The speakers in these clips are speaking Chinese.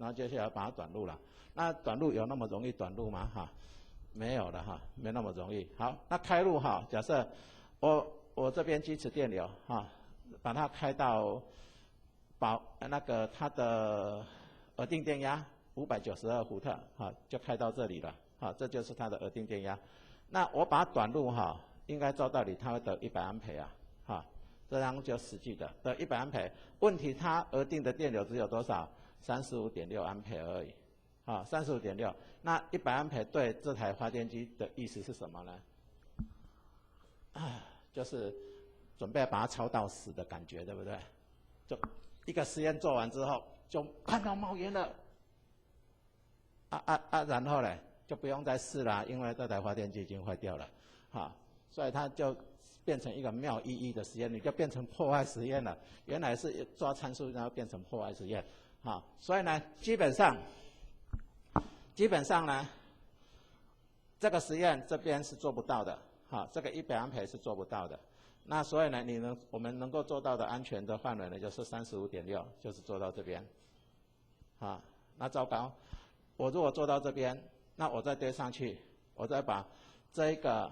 然后接下来把它短路了。那短路有那么容易短路吗？哈，没有的哈，没那么容易。好，那开路哈，假设我这边基磁电流哈，把它开到那个它的额定电压592伏特哈，就开到这里了。好，这就是它的额定电压。那我把它短路哈，应该照道理它会得100安培啊，哈，这样就实际的得100安培。问题它额定的电流只有多少？35.6安培而已，啊，35.6。那100安培对这台发电机的意思是什么呢？就是准备把它超到死的感觉，对不对？就一个实验做完之后，就看到冒烟了，然后呢？就不用再试了，因为这台发电机已经坏掉了，哈，所以它就变成一个没有意义的实验，你就变成破坏实验了。原来是抓参数，然后变成破坏实验，哈，所以呢，基本上呢，这个实验这边是做不到的，哈，这个100安培是做不到的。那所以呢，我们能够做到的安全的范围呢，就是35.6，就是做到这边，啊，那糟糕，我如果做到这边。那我再堆上去，我再把这个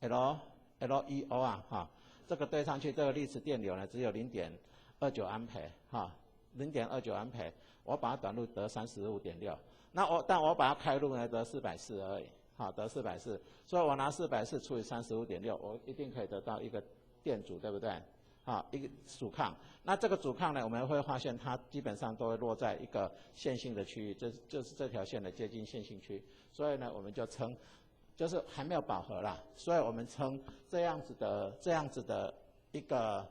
LEO 啊，哈，这个堆上去，这个粒子电流呢只有0.29安培，哈，0.29安培，我把它短路得35.6，但我把它开路呢得440而已，好，得440，所以我拿440除以35.6，我一定可以得到一个电阻，对不对？啊，一个阻抗，那这个阻抗呢，我们会发现它基本上都会落在一个线性的区域，就是这条线的接近线性区，所以呢，我们就称，就是还没有饱和啦，所以我们称这样子的一个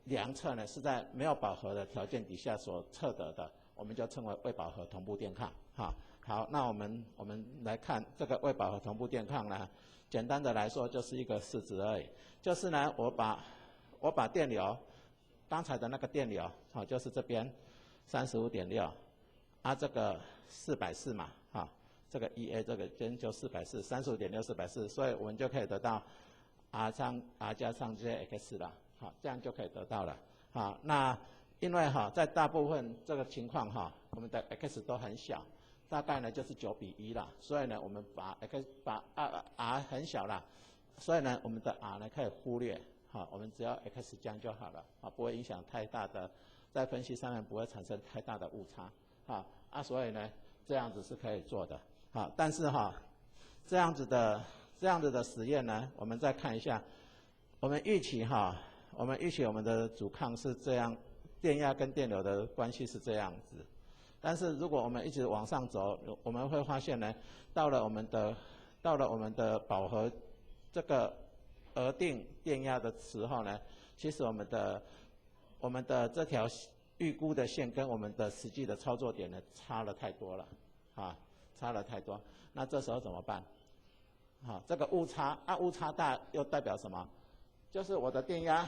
量测呢，是在没有饱和的条件底下所测得的，我们就称为未饱和同步电抗，哈。好，那我们来看这个未饱和同步电抗呢，简单的来说就是一个式子而已。就是呢，我把电流，刚才的那个电流，好，就是这边35.6，这个440嘛，哈，这个 EA 这个边就440，35.6 440，所以我们就可以得到 R 加上 JX 了，好，这样就可以得到了，好，那因为哈在大部分这个情况哈，我们的 X 都很小。大概呢就是9:1啦，所以呢我们把 R 很小啦，所以呢我们的 R 呢可以忽略，好，我们只要 X 降就好了，啊，不会影响太大的，在分析上面不会产生太大的误差，所以呢这样子是可以做的，好，但是这样子的实验呢，我们再看一下，我们预期我们的阻抗是这样，电压跟电流的关系是这样子。但是如果我们一直往上走，我们会发现呢，到了我们的饱和这个额定电压的时候呢，其实我们的这条预估的线跟我们的实际的操作点呢差了太多了，差了太多。那这时候怎么办？这个误差误差大又代表什么？就是我的电压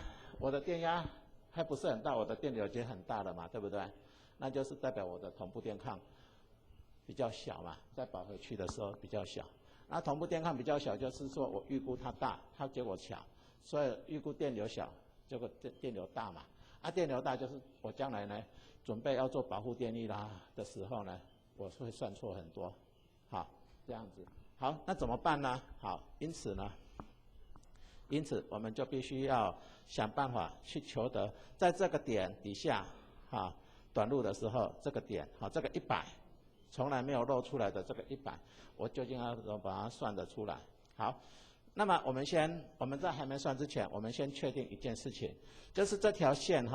还不是很大，我的电流已经很大了嘛，对不对？那就是代表我的同步电抗比较小嘛，在饱和区的时候比较小。那同步电抗比较小，就是说我预估它大，它结果小，所以预估电流小，结果电流大嘛。电流大就是我将来呢准备要做保护电力啦的时候呢，我会算错很多。好，这样子。好，那怎么办呢？好，因此我们就必须要想办法去求得在这个点底下，短路的时候，这个点，这个100，从来没有露出来的这个100，我究竟要怎么把它算得出来？好，那么我们在还没算之前，我们先确定一件事情，就是这条线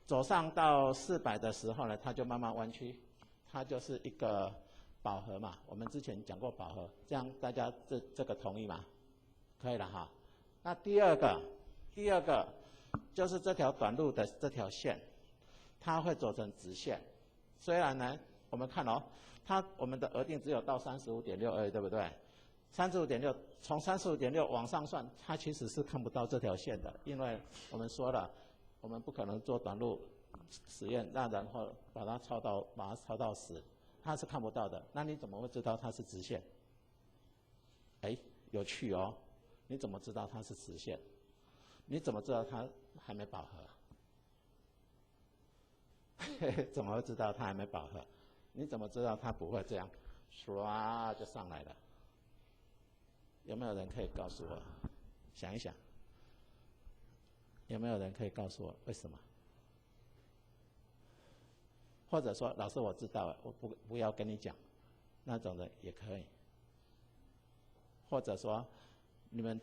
走上到400的时候呢，它就慢慢弯曲，它就是一个饱和嘛。我们之前讲过饱和，这样大家这个同意吗？可以了哈。那第二个就是这条短路的这条线。它会走成直线，虽然呢，我们看我们的额定只有到35.6而已，对不对？35.6，从35.6往上算，它其实是看不到这条线的，因为我们说了，我们不可能做短路实验，然后把它抄到10，它是看不到的。那你怎么会知道它是直线？有趣哦，你怎么知道它是直线？你怎么知道它还没饱和？怎么会知道它还没饱和？你怎么知道它不会这样，唰就上来了？有没有人可以告诉我？想一想，有没有人可以告诉我为什么？或者说，老师我知道了，我不要跟你讲，那种的也可以。或者说，你们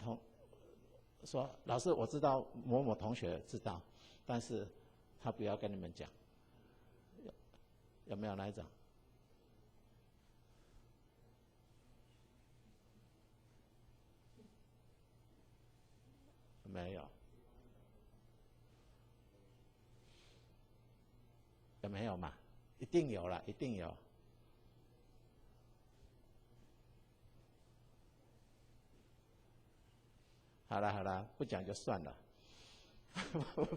说老师我知道某某同学知道，但是他不要跟你们讲，有没有那一种？没有，有没有嘛？一定有啦，一定有。好了好了，不讲就算了，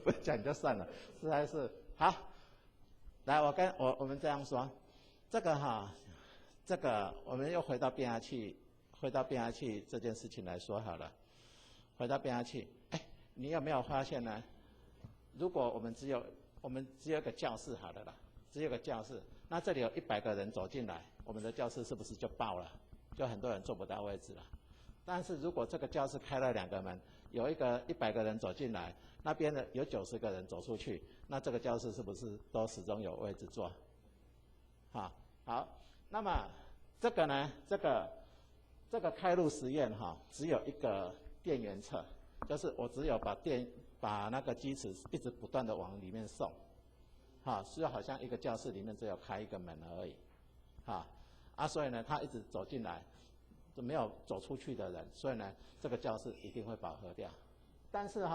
不讲就算了，实在是好。来，我们这样说，这个哈，这个我们又回到变压器这件事情来说好了。回到变压器，你有没有发现呢？如果我们只有一个教室好了啦，只有个教室，那这里有100个人走进来，我们的教室是不是就爆了？就很多人坐不到位置了。但是如果这个教室开了2个门，有100个人走进来，那边的有90个人走出去，那这个教室是不是都始终有位置坐？好，那么这个呢，这个开路实验只有一个电源侧，就是我只有把那个机齿一直不断的往里面送，是好像一个教室里面只有开1个门而已，所以呢，他一直走进来。没有走出去的人，所以呢，这个教室一定会饱和掉。但是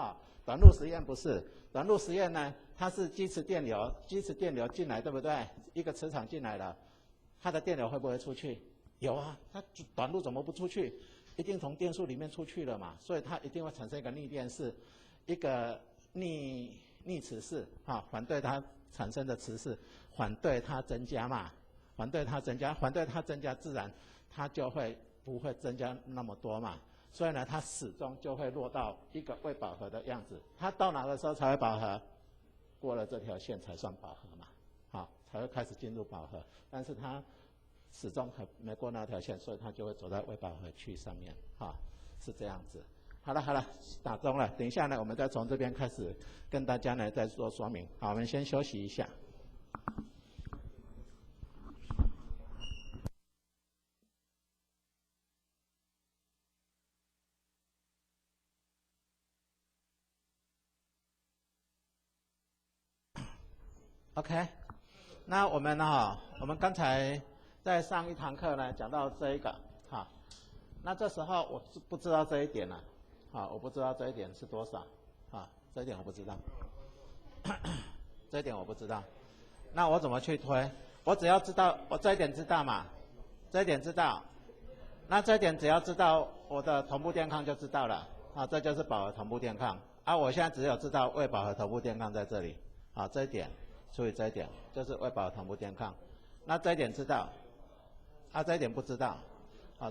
短路实验不是，短路实验呢，它是基磁电流进来，对不对？一个磁场进来了，它的电流会不会出去？有啊，它短路怎么不出去？一定从电束里面出去了嘛，所以它一定会产生一个逆电势，一个逆磁势反对它产生的磁势，反对它增加嘛，反对它增加，自然它就会不会增加那么多嘛，所以呢，它始终就会落到一个未饱和的样子。它到哪个时候才会饱和？过了这条线才算饱和嘛，才会开始进入饱和。但是它始终还没过那条线，所以它就会走在未饱和区上面，是这样子。好了，打钟了，等一下呢，我们再从这边开始跟大家呢再做说明。好，我们先休息一下。OK， 那我们刚才在上一堂课呢讲到这一个那这时候我不知道这一点了我不知道这一点是多少这一点我不知道，这一点我不知道。那我怎么去推？我只要知道我这一点知道嘛，这一点知道，那这一点只要知道我的同步电抗就知道了这就是饱和同步电抗我现在只有知道未饱和同步电抗在这里这一点。除以这一点就是未饱和同步电抗，那这一点知道，这一点不知道，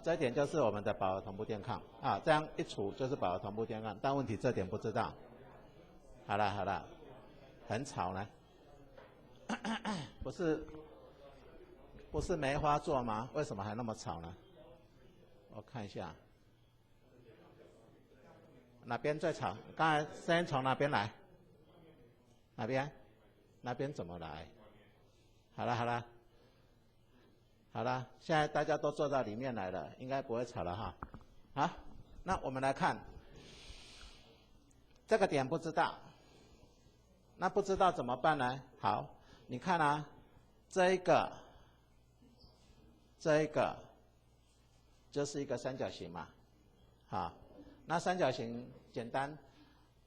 这一点就是我们的饱和同步电抗这样一除就是饱和同步电抗，但问题这点不知道。好了，很吵呢，不是梅花座吗？为什么还那么吵呢？我看一下，哪边最吵？刚才声音从哪边来？哪边？那边怎么来？好了，现在大家都坐到里面来了，应该不会吵了哈。好，那我们来看这个点不知道，那不知道怎么办呢？好，你看这一个就是一个三角形嘛，那三角形简单，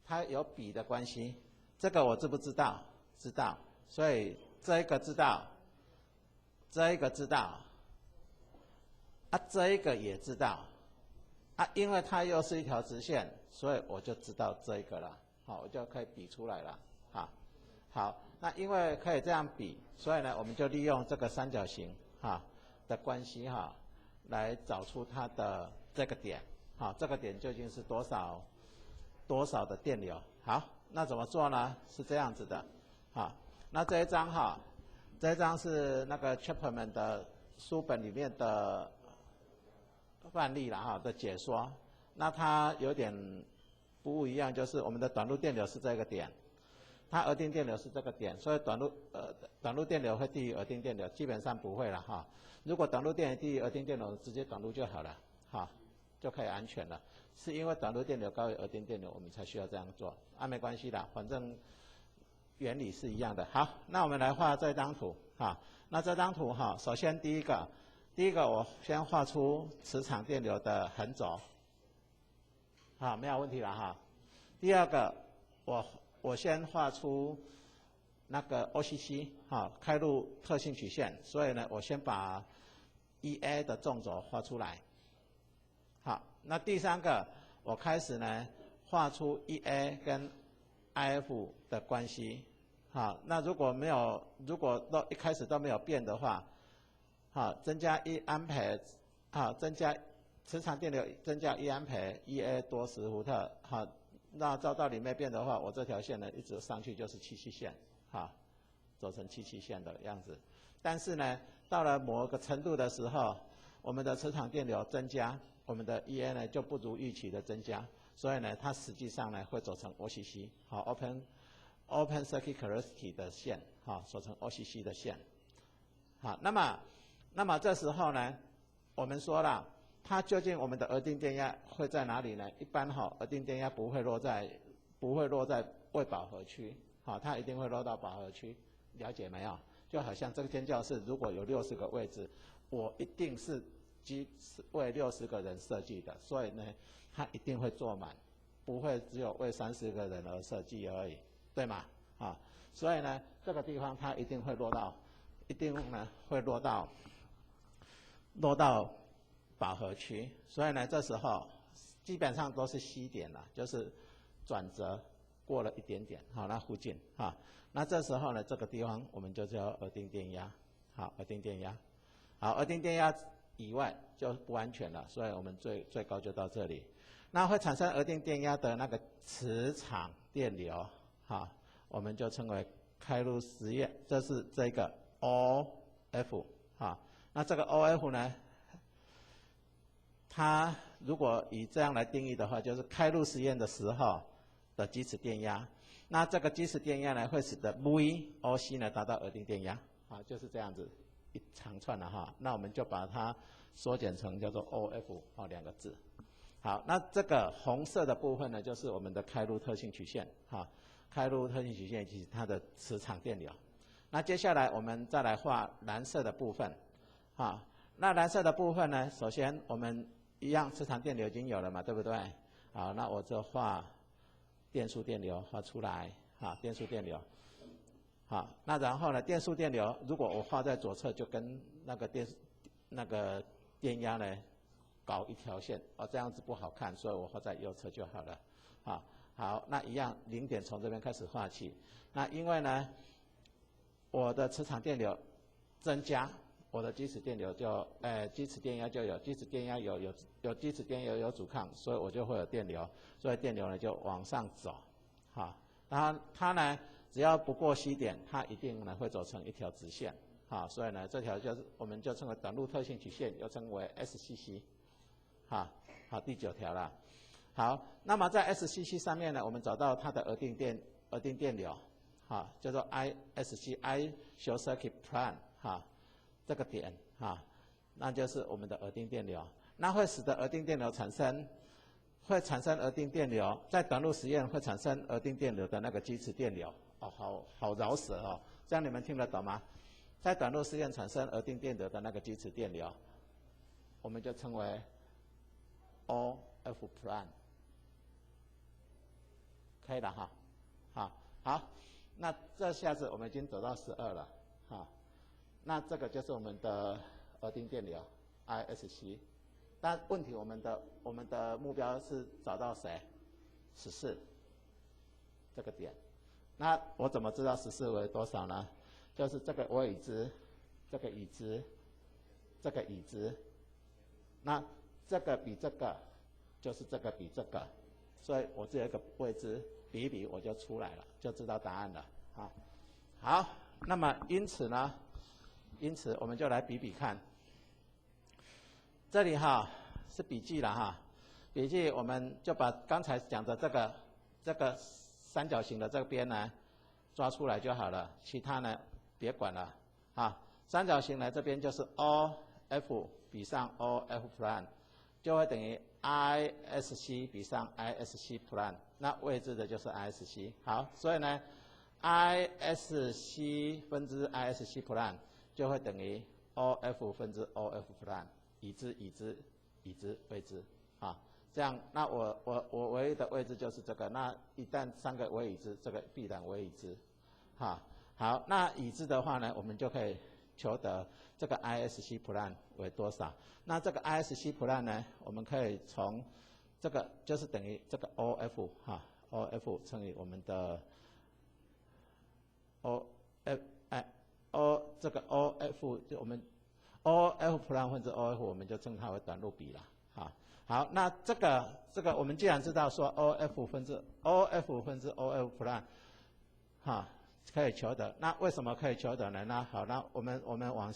它有比的关系，这个我知不知道？知道，所以这一个知道，这一个知道，这一个也知道，因为它又是一条直线，所以我就知道这一个了，我就可以比出来了，好，那因为可以这样比，所以呢，我们就利用这个三角形的关系来找出它的这个点，这个点究竟是多少的电流？好，那怎么做呢？是这样子的。那这一张哈，这一张是那个 Chapman 的书本里面的范例啦哈的解说。那它有点不一样，就是我们的短路电流是这个点，它额定电流是这个点，所以短路电流会低于额定电流，基本上不会了哈。如果短路电流低于额定电流，直接短路就好了，哈，就可以安全了。是因为短路电流高于额定电流，我们才需要这样做。没关系的，反正原理是一样的。好，那我们来画这张图哈。那这张图哈，首先第一个我先画出磁场电流的横轴。好，没有问题了哈。第二个，我先画出那个 OCC 哈，开路特性曲线，所以呢，我先把 EA 的纵轴画出来。好，那第三个，我开始呢画出 EA 跟 IF 的关系。好，那如果一开始都没有变的话，好，增加1安培，好，增加磁场电流增加1安培 ，EA 多10伏特，好，那照道理没变的话，我这条线呢一直上去就是七七线，哈，走成七七线的样子。但是呢，到了某个程度的时候，我们的磁场电流增加，我们的 EA 呢就不如预期的增加，所以呢，它实际上呢会走成 OCC， 好 Open Circuit Characteristic 的线，好，走成 OCC 的线。好，那么这时候呢，我们说了。它究竟我们的额定电压会在哪里呢？一般额定电压不会落在未饱和区，它一定会落到饱和区，了解没有？就好像这间教室如果有60个位置，我一定是为60个人设计的，所以呢，它一定会坐满，不会只有为30个人而设计而已，对吗？所以呢，这个地方它一定会落到饱和区，所以呢，这时候基本上都是 C 点了，就是转折过了一点点，好，那附近哈，那这时候呢，这个地方我们就叫额定电压，好，额定电压，好，额定电压以外就不安全了，所以我们最高就到这里。那会产生额定电压的那个磁场电流，哈，我们就称为开路实验，这是这个 OF， 哈，那这个 OF 呢？它如果以这样来定义的话，就是开路实验的时候的基齿电压。那这个基齿电压呢，会使得 VOC 呢达到额定电压，就是这样子一长串了哈。那我们就把它缩减成叫做 OF 2个字。好，那这个红色的部分呢，就是我们的开路特性曲线哈。开路特性曲线以及它的磁场电流。那接下来我们再来画蓝色的部分，那蓝色的部分呢，首先我们一样，磁场电流已经有了嘛，对不对？好，那我就画电速电流画出来，电速电流。好，那然后呢，电速电流如果我画在左侧，就跟那个电压呢搞一条线，这样子不好看，所以我画在右侧就好了。好，那一样0点从这边开始画起。那因为呢，我的磁场电流增加。我的基齿电流基齿电压就有，基齿电压有基齿电流有阻抗，所以我就会有电流，所以电流呢就往上走，然后它呢只要不过 C 点，它一定呢会走成一条直线，所以呢这条我们就称为短路特性曲线，又称为 SCC， 好，第9条了。好，那么在 SCC 上面呢，我们找到它的额定电流，叫做 ISC I Short Circuit Plan，这个点那就是我们的额定电流，那会使得额定电流会产生额定电流，在短路实验会产生额定电流的那个基齿电流，好饶舌哦，这样你们听得懂吗？在短路实验产生额定电流的那个基齿电流，我们就称为 OF Plan， 可以了哈，好，那这下子我们已经走到12了，那这个就是我们的额定电流 ISC， 但问题我们的目标是找到谁？14这个点。那我怎么知道14为多少呢？就是这个我已知，这个已知，这个已知。那这个比这个就是这个比这个，所以我这个位置比一比我就出来了，就知道答案了。好。那么因此呢，我们就来比比看。这里哈是笔记了哈，笔记我们就把刚才讲的这个三角形的这边呢抓出来就好了，其他呢别管了啊。三角形呢这边就是 OF 比上 OF'， 就会等于 ISC 比上 ISC'， 那位置的就是 ISC。好，所以呢 ISC 分之 ISC' 就会等于 OF 分之 OF'， 已知未知啊。这样，那我唯一的位置就是这个。那一旦三个为已知，这个必然为已知，哈。好，那已知的话呢，我们就可以求得这个 ISC' 为多少。那这个 ISC' 呢，我们可以从这个就是等于这个 OF 哈 ，OF 乘以我们的 这个 OF 就我们 OF' 分之 OF 我们就称它为短路比了，哈。好，那这个我们既然知道说 OF 分之 OF'， 哈，可以求得。那为什么可以求得呢？那好，那我们往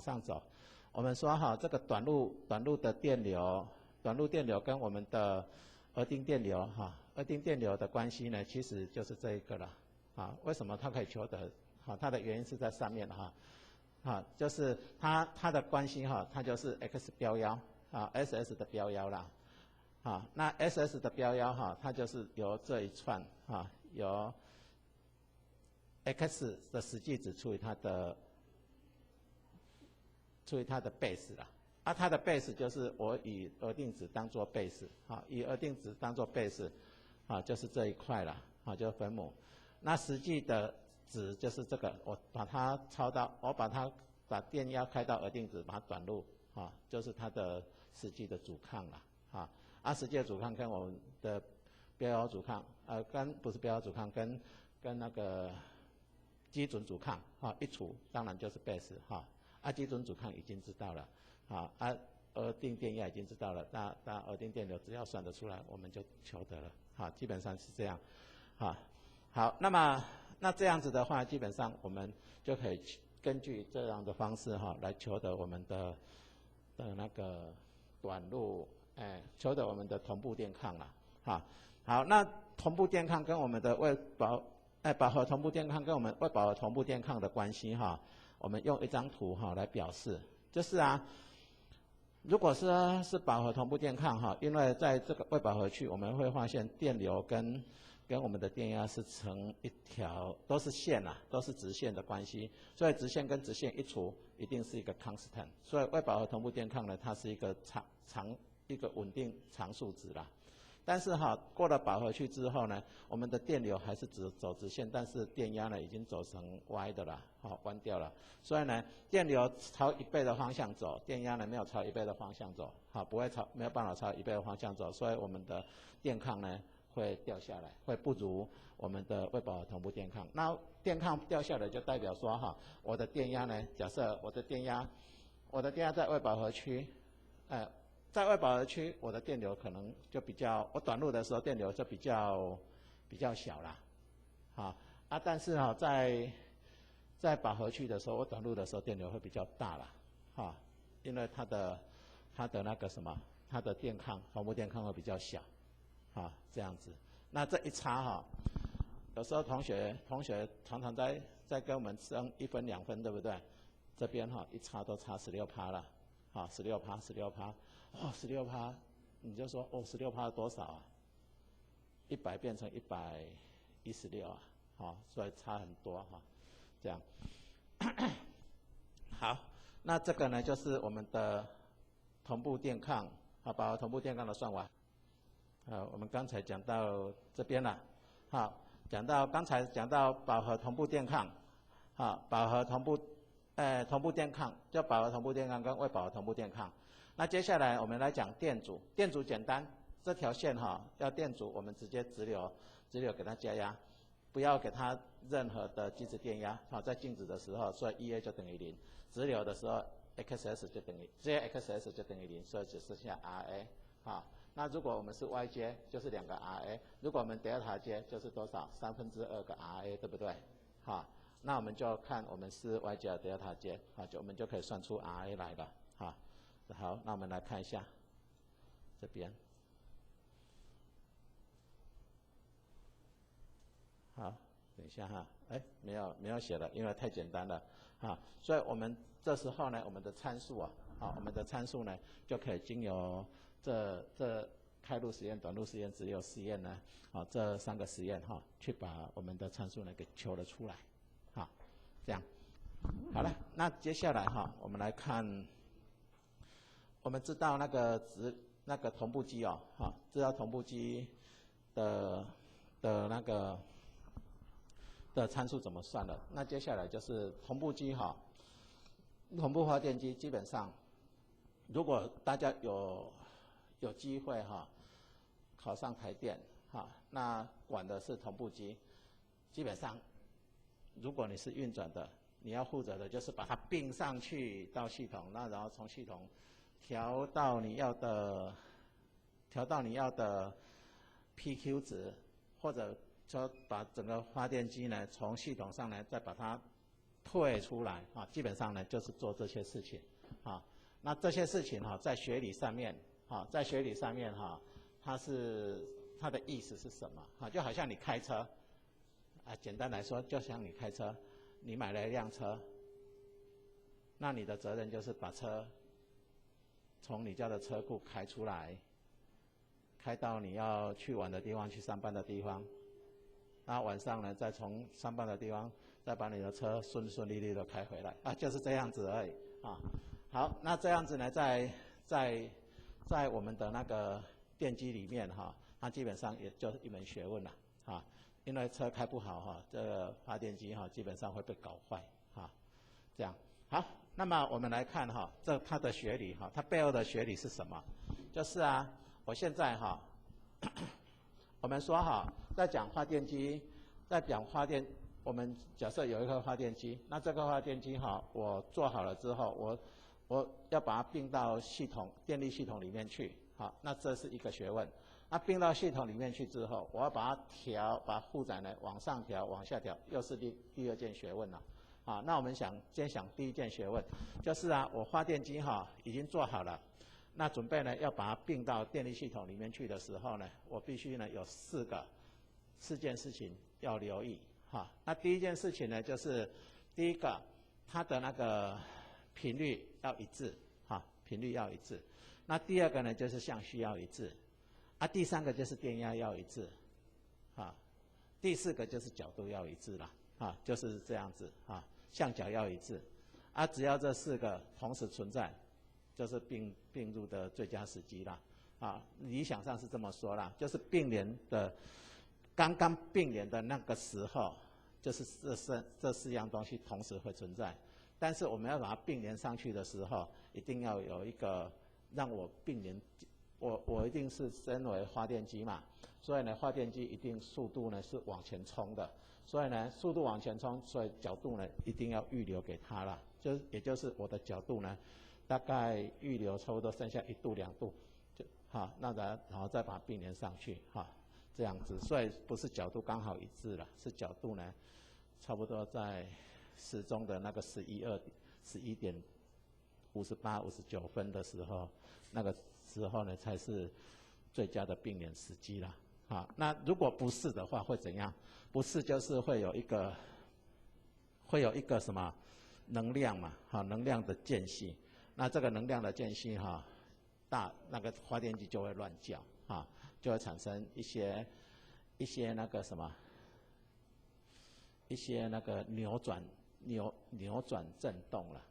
上走，我们说哈，这个短路的电流，跟我们的额定电流哈，额定电流的关系呢，其实就是这一个了，啊，为什么它可以求得？好，它的原因是在上面哈，啊，就是它的关系哈，它就是 x 标腰。啊 ，SS 的标腰啦，啊，那 SS 的标腰哈，它就是由这一串啊，由 x 的实际值除以它的base 啦，啊，它的 base 就是我以额定值当做 base， 啊，以额定值当做 base， 啊，就是这一块啦，啊，就是分母，那实际的值就是这个，我把它把电压开到额定值，把它短路，啊，就是它的实际的阻抗啦，啊，实际的阻抗跟我们的标腰阻抗，不是标腰阻抗，跟那个基准阻抗，一除，当然就是 base， 啊，基准阻抗已经知道了，啊，额定电压已经知道了，那额定电流只要算得出来，我们就求得了，基本上是这样，好，那这样子的话，基本上我们就可以根据这样的方式来求得我们的那个短路，求得我们的同步电抗啦，好，那同步电抗跟我们的饱和同步电抗跟我们未饱和同步电抗的关系我们用一张图来表示，就是如果是饱和同步电抗因为在这个未饱和区，我们会发现电流跟我们的电压是成一条，都是线都是直线的关系，所以直线跟直线一除，一定是一个 constant， 所以未饱和同步电抗呢，它是一个一个稳定常数值啦。但是过了饱和区之后呢，我们的电流还是走直线，但是电压呢已经走成歪的啦，弯掉了。所以呢，电流朝1倍的方向走，电压呢没有朝1倍的方向走，没有办法朝1倍的方向走，所以我们的电抗呢会掉下来，会不如我们的未饱和同步电抗。那电抗掉下来就代表说我的电压呢，假设我的电压在未饱和区，在未饱和区，我的电流可能就比较，我短路的时候电流就比较小啦，但是在饱和区的时候，我短路的时候电流会比较大啦，因为它的那个什么，它的同步电抗会比较小，这样子。那这一差有时候同学常常在跟我们争1分2分，对不对？这边一差都差16%了，16%。16%，你就说16%多少啊？100变成116所以差很多这样。好，那这个呢就是我们的同步电抗，把同步电抗的算完。我们刚才讲到这边了，刚才讲到饱和同步电抗，饱和同步电抗，就饱和同步电抗跟未饱和同步电抗。那接下来我们来讲电阻，电阻简单，这条线要电阻，我们直接直流给它加压，不要给它任何的基质电压，在静止的时候，所以 EA 就等于0，直流的时候 XS 就等于 JXS 就等于0，所以只剩下 RA，那如果我们是 YJ 就是2个 RA， 如果我们 Delta J 就是多少？2/3个 RA， 对不对？那我们就看我们是 y 加德尔塔 j， 我们就可以算出 Ra 来了，好，那我们来看一下这边，好，等一下哈，没有写了，因为太简单了，所以我们这时候呢，我们的参数我们的参数呢就可以经由这开路实验、短路实验、直流实验呢，这3个实验去把我们的参数呢给求了出来，这样，好了，那接下来我们来看，我们知道那个同步机知道同步机的那个的参数怎么算的？那接下来就是同步机同步发电机基本上，如果大家有机会考上台电那管的是同步机，基本上如果你是运转的，你要负责的就是把它并上去到系统，那然后从系统调到你要的 PQ 值，或者说把整个发电机呢从系统上呢再把它退出来基本上呢就是做这些事情那这些事情在学理上面它的意思是什么就好像你开车简单来说，就像你开车，你买了一辆车，那你的责任就是把车从你家的车库开出来，开到你要去玩的地方、去上班的地方，那晚上呢，再从上班的地方再把你的车顺利利的开回来就是这样子而已好，那这样子呢，在我们的那个电机里面它基本上也就是一门学问了因为车开不好这个发电机基本上会被搞坏这样好，那么我们来看它的学理它背后的学理是什么？就是我现在我们说在讲发电机，我们假设有一个发电机，那这个发电机我做好了之后，我要把它并到电力系统里面去那这是一个学问。那并到系统里面去之后，我要把它负载呢往上调、往下调，又是第二件学问了那我们先想第一件学问，就是我发电机已经做好了，那准备呢要把它并到电力系统里面去的时候呢，我必须呢有4件事情要留意那第一件事情呢，就是第一个，它的那个频率要一致频率要一致。那第二个呢，就是相序要一致第3个就是电压要一致第4个就是角度要一致啦就是这样子相角要一致只要这4个同时存在，就是并入的最佳时机啦理想上是这么说啦，就是刚刚并联的那个时候，就是这4样东西同时会存在，但是我们要把它并联上去的时候，一定要有一个让我并联。我一定是身为发电机嘛，所以呢，发电机一定速度呢是往前冲的，所以呢，速度往前冲，所以角度呢一定要预留给它了，也就是我的角度呢，大概预留差不多剩下1度2度，那然后再把它并联上去这样子，所以不是角度刚好一致了，是角度呢差不多在时钟的那个11点58、59分的时候，那个时候呢才是最佳的并联时机啦那如果不是的话会怎样？不是就是会有一个什么能量嘛能量的间隙，那这个能量的间隙那个发电机就会乱叫就会产生一些那个什么一些那个扭转振动了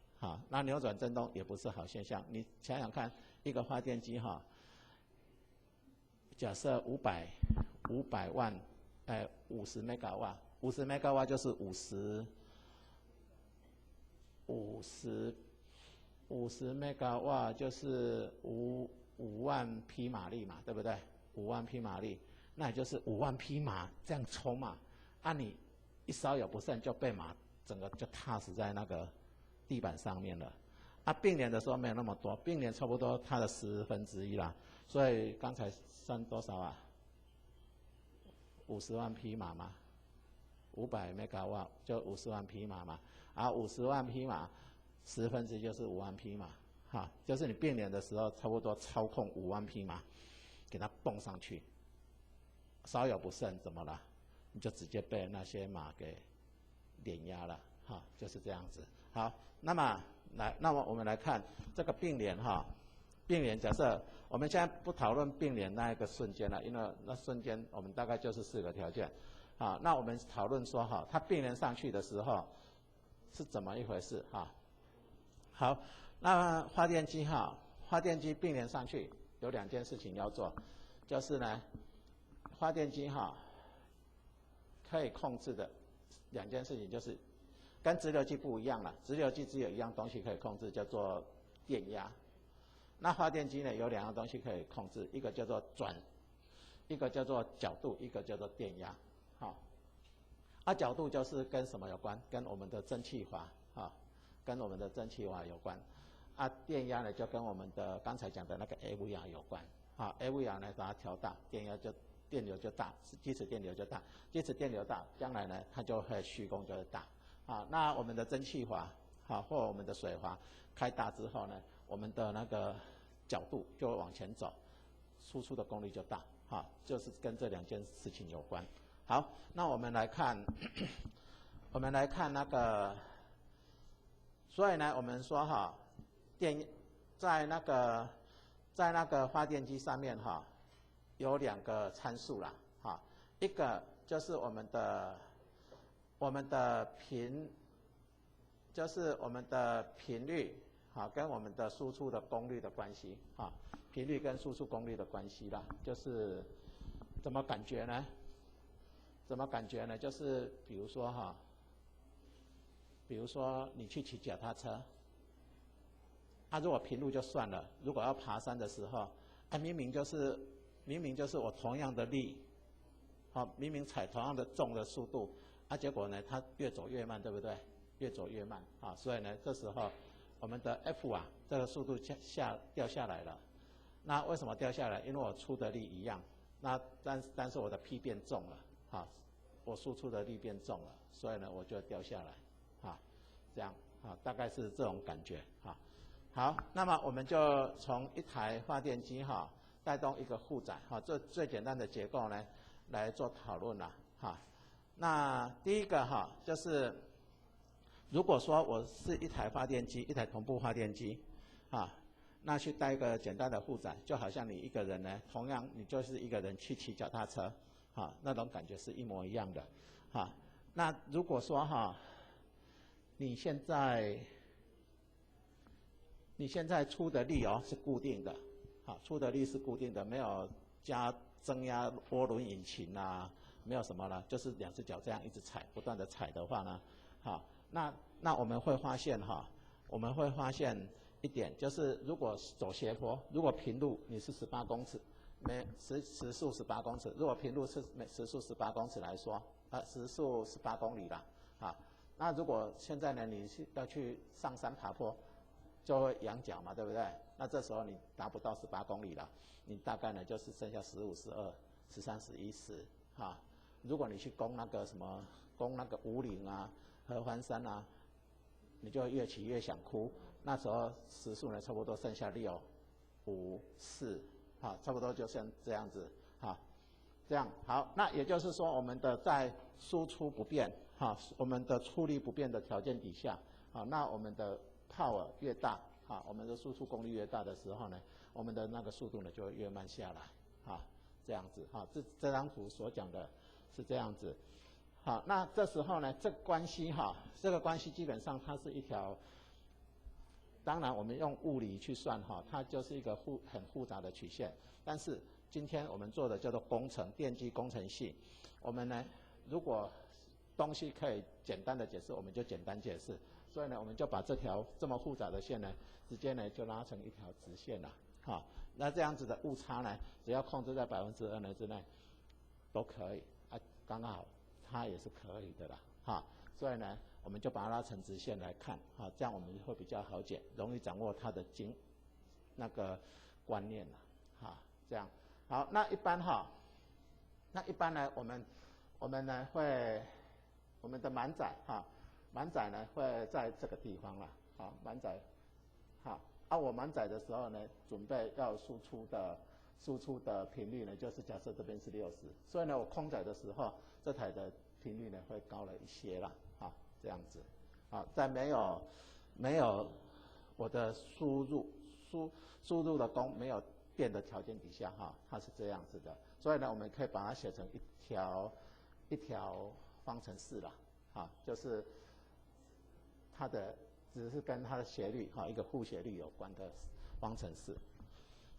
那扭转振动也不是好现象。你想想看，一个发电机假设500万50 megawatt， 50 megawatt 就是50 megawatt 就是5万匹马力嘛，对不对？5万匹马力，那也就是5万匹马这样冲嘛你一稍有不慎就被马整个就踏死在那个地板上面了并联的时候没有那么多，并联差不多它的1/10啦，所以刚才算多少50万匹马嘛500 兆瓦就50万匹马嘛，啊50万匹马1/10就是5万匹马，哈，就是你并联的时候差不多操控5万匹马，给它蹦上去，稍有不慎怎么了？你就直接被那些马给碾压了，哈，就是这样子。好，那么我们来看这个并联哈，并联假设我们现在不讨论并联那一个瞬间了，因为那瞬间我们大概就是4个条件，啊，那我们讨论说哈，它并联上去的时候是怎么一回事哈？好，那发电机哈，发电机并联上去有2件事情要做，就是呢，发电机哈可以控制的2件事情就是跟直流机不一样了，直流机只有一样东西可以控制，叫做电压。那发电机呢有2样东西可以控制，一个叫做转，一个叫做角度，一个叫做电压。好，角度就是跟什么有关？跟我们的蒸汽阀啊，跟我们的蒸汽阀有关。电压呢就跟我们的刚才讲的那个 AVR 有关。AVR 呢把它调大，电流就大，基础电流就大，基础电流大，将来呢它就会虚功就会大。那我们的蒸汽阀或我们的水阀开大之后呢，我们的那个角度就会往前走，输出的功率就大，就是跟这2件事情有关。好，那我们来看，那个，所以呢，我们说哈，在那个发电机上面哈，有2个参数啦，一个就是我们的就是我们的频率，跟我们的输出的功率的关系，频率跟输出功率的关系啦，就是怎么感觉呢？就是比如说你去骑脚踏车，如果平路就算了，如果要爬山的时候，明明就是我同样的力，明明踩同样的重的速度，结果呢它越走越慢，对不对？越走越慢，所以呢这时候我们的 F 这个速度掉下来了。那为什么掉下来？因为我出的力一样，但是我的 P 变重了，我输出的力变重了，所以呢我就掉下来，这样大概是这种感觉。好，那么我们就从一台发电机带动一个负载，这最简单的结构呢来做讨论了。那第一个就是如果说我是一台发电机，一台同步发电机，那去带一个简单的负载，就好像你一个人呢，同样你就是一个人去骑脚踏车，那种感觉是一模一样的。那如果说你现在出的力是固定的，出的力是固定的，没有加增压涡轮引擎没有什么了，就是2只脚这样一直踩，不断的踩的话呢，那我们会发现一点，就是如果走斜坡，如果平路你是18公尺，时速18公尺，如果平路是时速18公尺来说，时速18公里啦，那如果现在呢你要去上山爬坡，就会仰角嘛，对不对？那这时候你达不到18公里了，你大概呢就是剩下15、12、13、11、10，如果你去攻那个武岭合欢山你就越骑越想哭。那时候时速呢差不多剩下6、5、4，差不多就像这样子，这样好。那也就是说，我们的在输出不变，我们的出力不变的条件底下，那我们的 power 越大，我们的输出功率越大的时候呢，我们的那个速度呢就会越慢下来，这样子，这张图所讲的是这样子。好，那这时候呢，这个关系基本上它是一条，当然我们用物理去算它就是一个很复杂的曲线。但是今天我们做的叫做电机工程系，我们呢如果东西可以简单的解释，我们就简单解释。所以呢，我们就把这条这么复杂的线呢，直接呢就拉成一条直线了，那这样子的误差呢，只要控制在2%之内，都可以，刚刚好。它也是可以的啦，所以呢，我们就把它拉成直线来看，这样我们会比较好解，容易掌握它的那个观念了，这样好。那一般呢，我们呢会我们的满载哈，满载呢会在这个地方啦，好，满载，好，我满载的时候呢，准备要输出的频率呢，就是假设这边是60，所以呢，我空载的时候，这台的频率呢会高了一些啦，好，这样子，好，在没有我的输入的功没有变的条件底下哈，它是这样子的，所以呢，我们可以把它写成一条方程式啦，啊，就是它的只是跟它的斜率哈一个负斜率有关的方程式。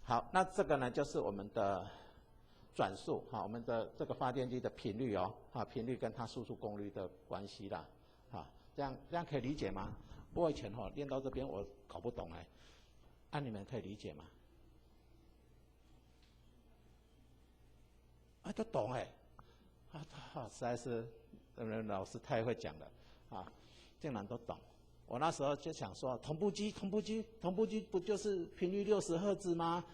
好，那这个呢就是我们的转速哈，我们的这个发电机的频率哦，啊，频率跟它输出功率的关系啦，啊，这样可以理解吗？我以前练到这边我搞不懂哎，你们可以理解吗？都懂哎，实在是老师太会讲了啊，竟然都懂。我那时候就想说，同步机不就是频率60赫兹吗？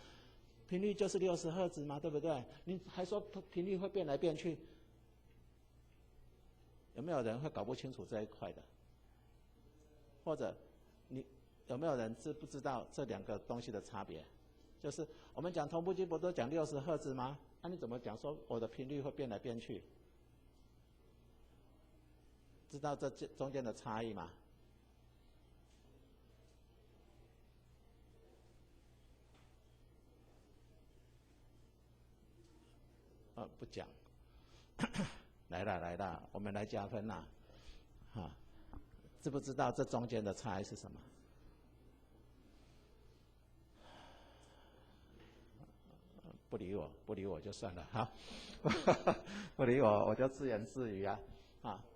频率就是60赫兹嘛，对不对？你还说频率会变来变去，有没有人会搞不清楚这一块的？或者你有没有人不知道这两个东西的差别？就是我们讲同步机不都讲60赫兹吗？你怎么讲说我的频率会变来变去？知道这中间的差异吗？不讲。来了，我们来加分啦，知不知道这中间的差异是什么？不理我就算了，好，不理我就自言自语啊。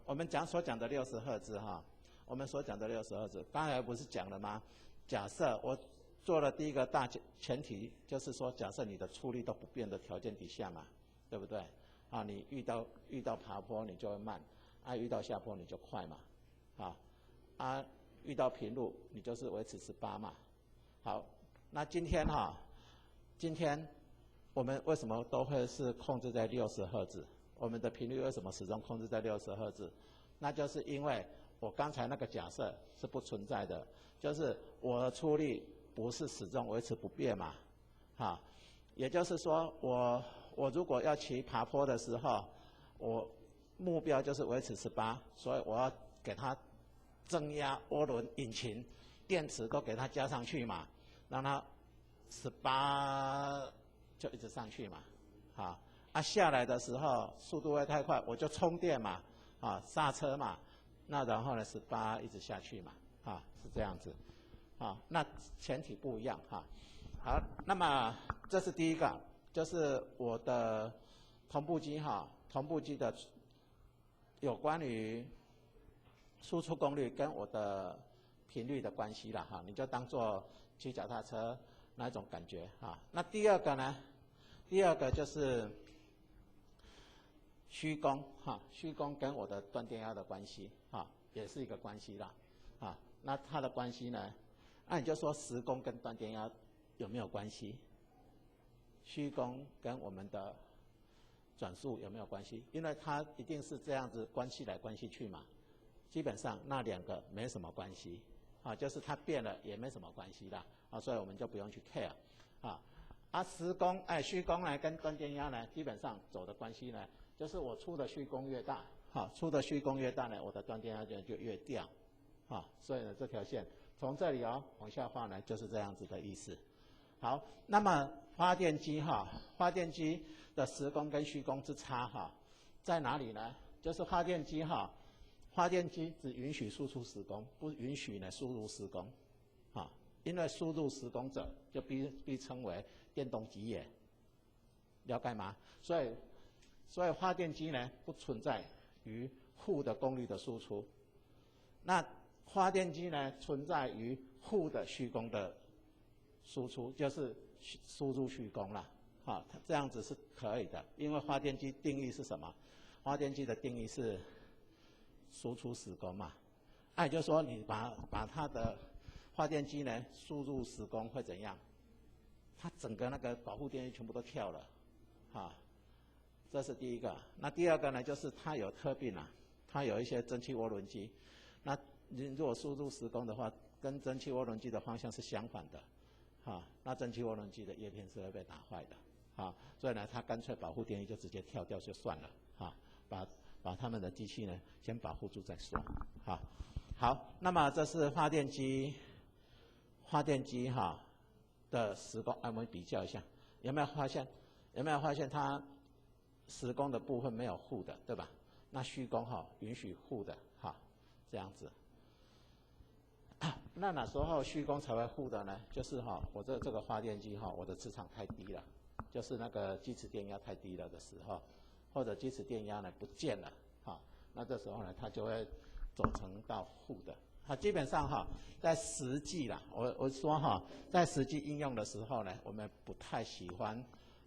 我们所讲的60赫兹哈，我们所讲的60赫兹，刚才不是讲了吗？假设我做了第一个大前提，就是说假设你的出力都不变的条件底下嘛，对不对？你遇到爬坡你就会慢，遇到下坡你就快嘛，遇到平路你就是维持18嘛。好，那今天我们为什么都会是控制在60赫兹？我们的频率为什么始终控制在60赫兹？那就是因为我刚才那个假设是不存在的，就是我的出力不是始终维持不变嘛，也就是说我如果要骑爬坡的时候，我目标就是维持18，所以我要给它增压涡轮引擎，电池都给它加上去嘛，让它18就一直上去嘛，下来的时候速度会太快，我就充电嘛，刹车嘛，那然后呢18一直下去嘛，是这样子，那前提不一样好，那么这是第一个，就是我的同步机同步机的有关于输出功率跟我的频率的关系啦你就当做骑脚踏车那种感觉那第二个呢？第二个就是虚功虚功跟我的断电压的关系也是一个关系啦那它的关系呢？那你就说实功跟断电压有没有关系？虚功跟我们的转速有没有关系？因为它一定是这样子关系来关系去嘛，基本上那两个没什么关系就是它变了也没什么关系啦所以我们就不用去 care 实功虚功呢跟断电压呢基本上走的关系呢，就是我出的虚功越大出的虚功越大呢，我的断电压就越掉所以呢这条线从这里往下画呢就是这样子的意思。好，那么发电机发电机的实功跟虚功之差在哪里呢？就是发电机发电机只允许输出实功，不允许呢输入实功因为输入实功者就被称为电动机也，了解吗？所以发电机呢不存在于负的功率的输出，那发电机呢存在于负的虚功的输出，就是输入虚功啦这样子是可以的，因为发电机定义是什么？发电机的定义是输出实功嘛，也就是说你把它的发电机呢输入实功会怎样？它整个那个保护电力全部都跳了这是第一个。那第二个呢，就是它有特病它有一些蒸汽涡轮机，那你如果输入10公的话，跟蒸汽涡轮机的方向是相反的，那蒸汽涡轮机的叶片是会被打坏的，所以呢，它干脆保护电力就直接跳掉就算了，把他们的机器呢先保护住再说，好，那么这是发电机的10公，我们比较一下，有没有发现它10公的部分没有护的，对吧？那虚公允许护的，这样子。那哪时候虚公才会护的呢？就是我这个发电机我的磁场太低了，就是那个基础电压太低了的时候，或者基础电压呢不见了，那这时候呢它就会走成到护的。基本上在实际啦，我说在实际应用的时候呢，我们不太喜欢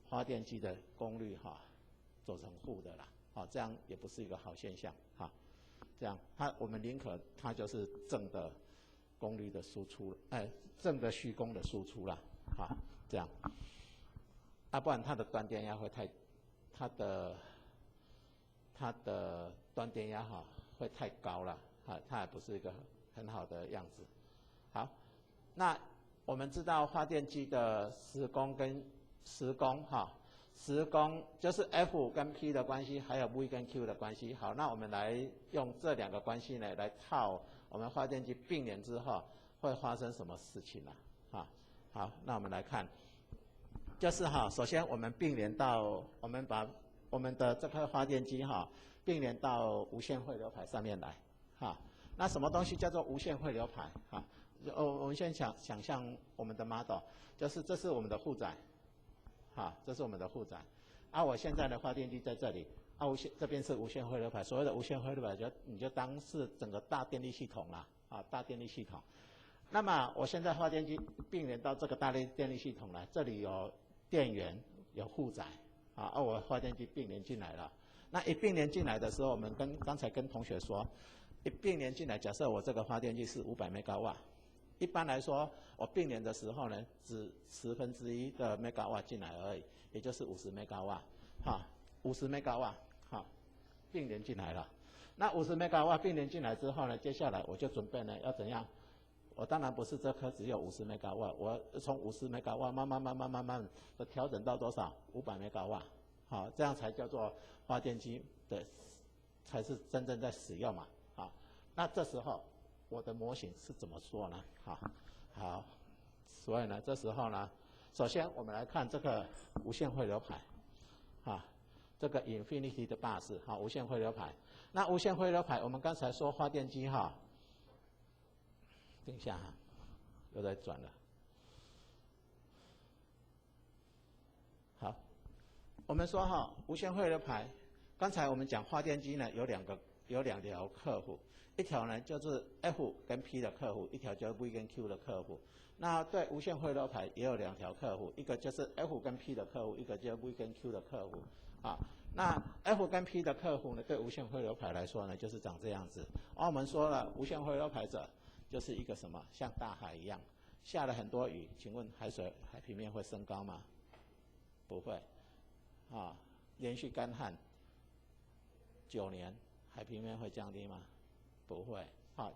发电机的功率走成负的啦，这样也不是一个好现象这样我们宁可它就是正的功率的输出，正的虚功的输出啦，这样，不然它的端电压会它的端电压会太高了，它也不是一个很好的样子。好，那我们知道发电机的10公跟10公10公就是 F 跟 P 的关系，还有 V 跟 Q 的关系。好，那我们来用这2个关系呢来套我们发电机并联之后会发生什么事情呢？好，那我们来看，就是首先我们并联到我们把我们的这颗发电机并联到无线汇流排上面来那什么东西叫做无线汇流排我们先想象我们的 model， 就是这是我们的负载这是我们的负载我现在的发电机在这里这边是无线汇流排。所谓的无线汇流排你就当是整个大电力系统啦大电力系统。那么我现在发电机并联到这个大电力系统来，这里有电源有负载我发电机并联进来了。那一并联进来的时候，我们刚才跟同学说，一并联进来，假设我这个发电机是500 ΜW， 一般来说我并联的时候呢，只1/10的 ΜW 进来而已，也就是50 ΜW 50 ΜW 并联进来了。那50 ΜW 并联进来之后呢，接下来我就准备呢要怎样？我当然不是这颗只有50 ΜW， 我从50 ΜW 慢慢的调整到多少？500 ΜW， 这样才叫做发电机的才是真正在使用嘛，那这时候我的模型是怎么说呢？好，所以呢，这时候呢，首先我们来看这个无线汇流排，这个 infinity 的 bus 无线汇流排。那无线汇流排，我们刚才说发电机等一下又在转了。好，我们说无线汇流排，刚才我们讲发电机呢有2条客户，一条呢就是 F 跟 P 的客户，一条就是 V 跟 Q 的客户。那对无线汇流排也有2条客户，一个就是 F 跟 P 的客户，一个就是 V 跟 Q 的客户那 F 跟 P 的客户呢，对无线汇流排来说呢，就是长这样子。我们说了，无线汇流排者就是一个什么，像大海一样，下了很多雨，请问海平面会升高吗？不会连续干旱9年，海平面会降低吗？不会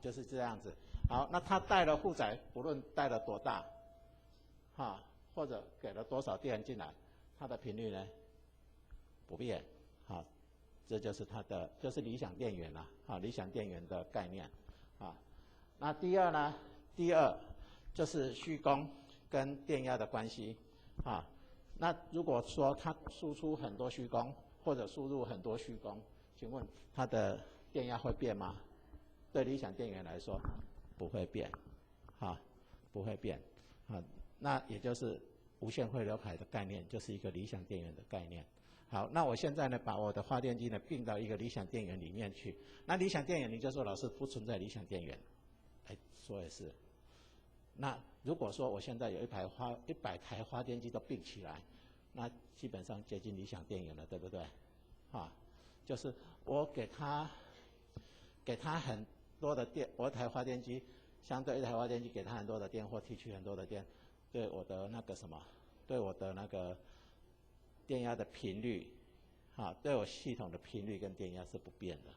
就是这样子。好，那它带了负载，不论带了多大或者给了多少电进来，它的频率呢不变这就是它的就是理想电源理想电源的概念那第二呢？第二就是虚功跟电压的关系那如果说它输出很多虚功或者输入很多虚功，请问它的电压会变吗？对理想电源来说不会变不会变那也就是无线汇流排的概念就是一个理想电源的概念。好，那我现在呢，把我的发电机呢并到一个理想电源里面去。那理想电源，你就说老师不存在理想电源，说也是。那如果说我现在有100台发电机都并起来，那基本上接近理想电源了，对不对？就是我给它很多的电，我一台发电机相对一台发电机给它很多的电或提取很多的电，对我的那个什么，对我的那个电压的频率对我系统的频率跟电压是不变的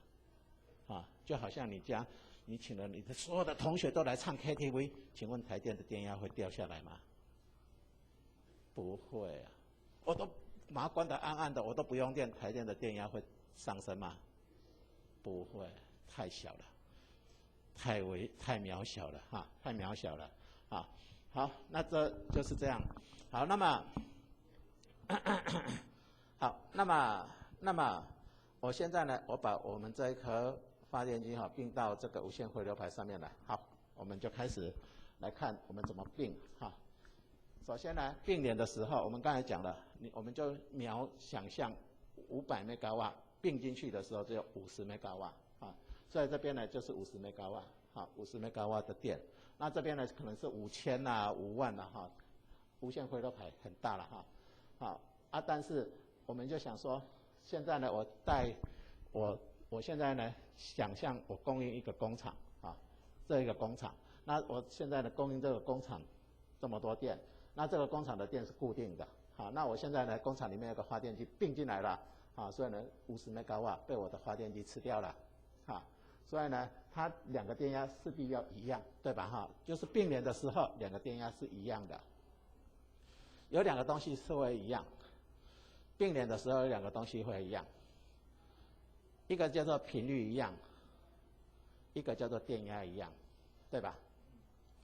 啊，就好像你家你请了你的所有的同学都来唱 KTV， 请问台电的电压会掉下来吗？不会啊，我都把它关得暗暗的，我都不用电，台电的电压会上升吗？不会，太小了，太渺小了哈，太渺小了啊。好，那这就是这样。好，那么好，那么我现在呢，我把我们这一颗发电机哈并到这个无线回流排上面来。好，我们就开始来看我们怎么并哈。首先呢，并联的时候，我们刚才讲了，我们就想象500兆瓦并进去的时候只有50兆瓦啊，所以这边呢就是50兆瓦，好，50兆瓦的电。那这边呢可能是5000啊、5万啊哈，无线回流排很大了哈，好啊，但是我们就想说，现在呢我现在呢想象我供应一个工厂啊，这一个工厂，那我现在呢供应这个工厂这么多电。那这个工厂的电是固定的，好，那我现在呢，工厂里面有个发电机并进来了，啊，所以呢，50兆瓦被我的发电机吃掉了，啊，所以呢，它两个电压势必要一样，对吧？哈，就是并联的时候，两个电压是一样的。有两个东西是会一样，并联的时候有两个东西会一样，一个叫做频率一样，一个叫做电压一样，对吧？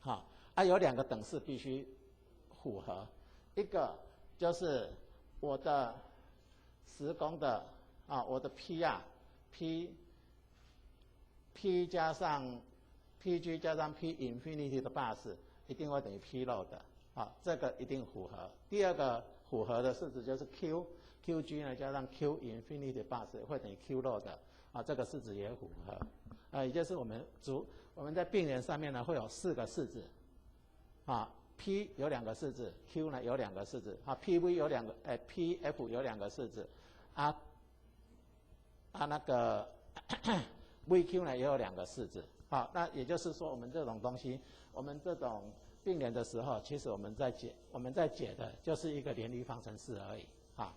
好，啊，有两个等式必须符合，一个就是我的10公的啊，我的 P 啊 P 加上 PG 加上 P infinity 的 bus 一定会等于 P load 的啊，这个一定符合。第二个符合的式子就是 QG 呢加上 Q infinity 的 bus 会等于 Q load 的啊，这个式子也符合啊，也就是我们在并联上面呢会有4个式子啊。P 有2个式子 ，Q 呢有2个式子，啊 ，PV 有2个，PF 有2个式子，那个VQ 呢也有2个式子，好，那也就是说我们这种东西，我们这种并联的时候，其实我们在解的就是一个联立方程式而已，啊，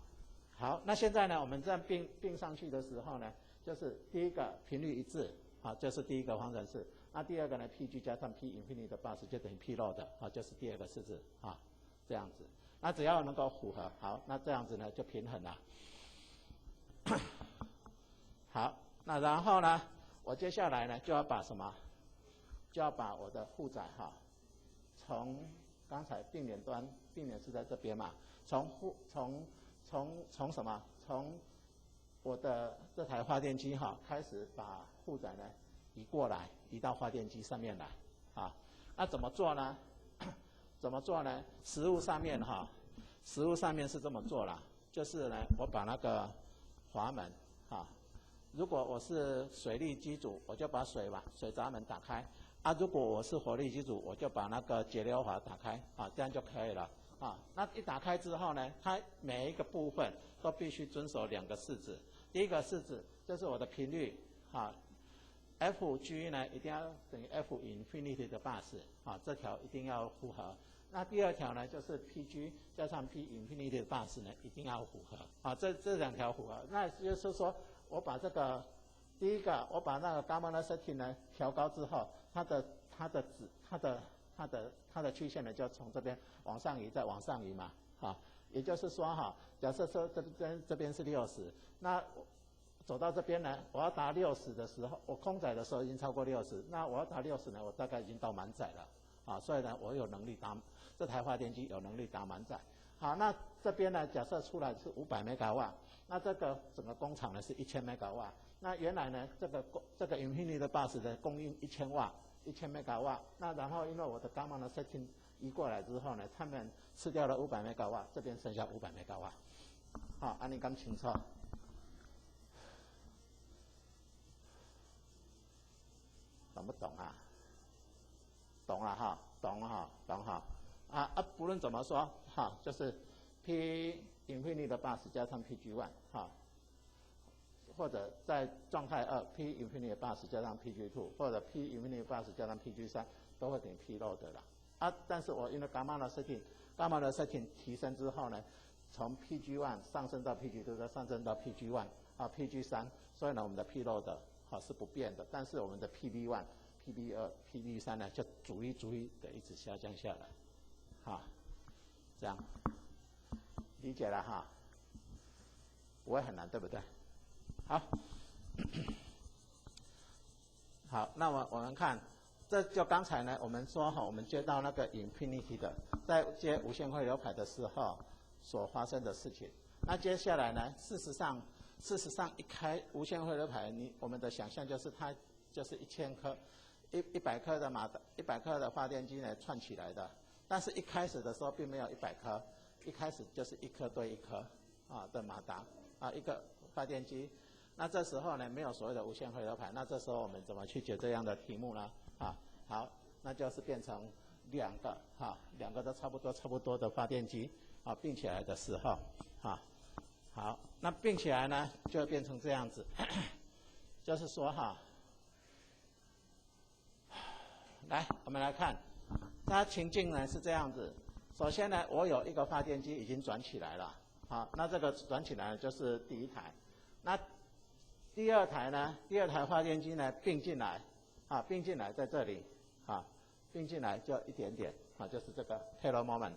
好，那现在呢我们这样并上去的时候呢，就是第一个频率一致，啊，就是第一个方程式。那第二个呢 ，PG 加上 P infinity 的 bus 就等于 P load 啊，就是第二个式子啊，这样子。那只要能够符合，好，那这样子呢就平衡了。好，那然后呢，我接下来呢就要把什么？就要把我的负载哈，从刚才并联端，并联是在这边嘛，从什么？从我的这台发电机哈开始把负载呢移过来，移到发电机上面来，啊，那怎么做呢？怎么做呢？实物上面是这么做啦，就是呢，我把那个阀门，啊，如果我是水力机组，我就把水闸门打开，啊，如果我是火力机组，我就把那个节流阀打开，啊，这样就可以了，啊，那一打开之后呢，它每一个部分都必须遵守2个式子，第一个式子就是我的频率，啊。FG 呢一定要等于 F infinity 的 bus 啊，这条一定要符合。那第二条呢就是 PG 加上 P infinity 的 bus 呢一定要符合啊，这2条符合。那就是说我把这个第一个我把那个 gamma setting 呢调高之后，它的曲线呢就从这边往上移，再往上移嘛，啊，也就是说哈，假设说这边是60，那走到这边呢，我要达60的时候，我空载的时候已经超过60，那我要达60呢，我大概已经到满载了，啊，所以呢，我有能力这台发电机有能力达满载。好，那这边呢，假设出来是500兆瓦，那这个整个工厂呢是1000兆瓦，那原来呢这个 infinity 的 bus 的供应1000瓦，1000兆瓦，那然后因为我的 gamma 的 setting 移过来之后呢，他们吃掉了500兆瓦，这边剩下500兆瓦，好，你讲清楚。懂不懂啊？懂了哈，懂哈，不论怎么说哈，就是 P infinity 的 bus 加上 PG1 哈，或者在状态2 P infinity 的 bus 加上 PG2， 或者 P infinity 的 bus 加上 PG3 都会等于 P load 的啦。但是我因为 gamma 的 setting 提升之后呢，从 PG1 上升到 PG2， 再上升到 PG1 啊 PG3， 所以呢我们的 P load 是不变的，但是我们的 PB1、PB2、PB3 呢就逐一的一直下降下来，这样理解了哈，不会很难，对不对？好，好，那我们看，这就刚才呢，我们说我们接到那个 infinity 的，在接无限汇流排的时候所发生的事情。那接下来呢，事实上一开无限汇流排，我们的想象就是它就是1000颗，100颗的100颗的发电机呢串起来的，但是一开始的时候并没有100颗，一开始就是1颗对1颗的马达一个发电机。那这时候呢没有所谓的无限汇流排，那这时候我们怎么去解这样的题目呢？好，那就是变成2个都差不多的发电机并起来的时候好，那并起来呢就会变成这样子，就是说来我们来看，它情境呢是这样子。首先呢，我有一个发电机已经转起来了，那这个转起来就是第一台。那第二台呢？第二台发电机呢并进来，并进来在这里，并进来就一点点，就是这个 halo moment，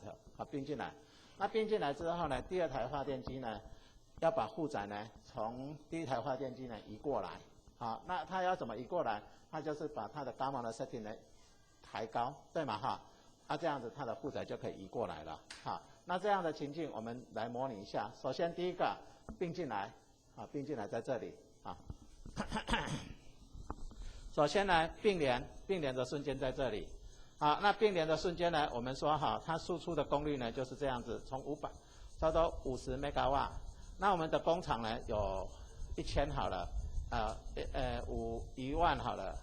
并进来。那并进来之后呢，第二台发电机呢要把负载呢从第一台发电机呢移过来，那它要怎么移过来？它就是把它的伽马的 setting 呢抬高，对吗？这样子它的负载就可以移过来了，那这样的情境我们来模拟一下。首先第一个并进来，并进来在这里，首先呢并联的瞬间在这里，那并联的瞬间呢，我们说它输出的功率呢就是这样子，从500差不多50 megawatt。那我们的工厂呢有1000好了，1万好了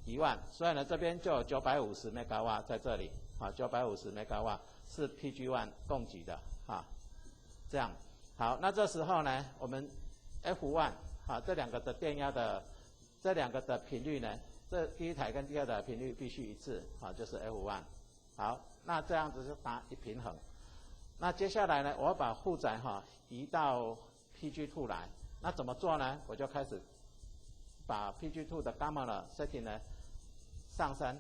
，1万，所以呢这边就有950 megawatt 在这里，950 megawatt 是 PG1 供给的这样。好，那这时候呢我们 F1 这2个的电压的这2个的频率呢，这第一台跟第二台频率必须一致就是 F1。好，那这样子就达一平衡。那接下来呢，我要把负载移到 PG2 来，那怎么做呢？我就开始把 PG2 的 gamma 的 setting 呢上升，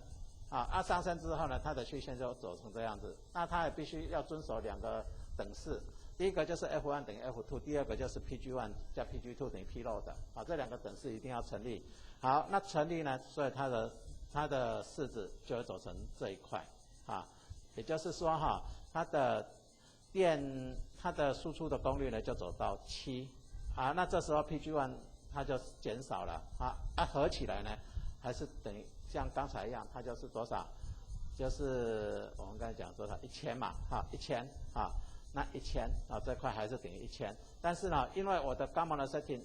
上升之后呢，它的曲线就走成这样子。那它也必须要遵守2个等式，第一个就是 F1 等于 F2， 第二个就是 PG1 加 PG2 等于 P load 这2个等式一定要成立。好，那成立呢，所以它的式子就会走成这一块也就是说它的输出的功率呢就走到7那这时候 PG1 它就减少了合起来呢还是等于像刚才一样，它就是多少？就是我们刚才讲多少？1000嘛，1000那1000这块还是等于1000，但是呢，因为我的 gamma 的 setting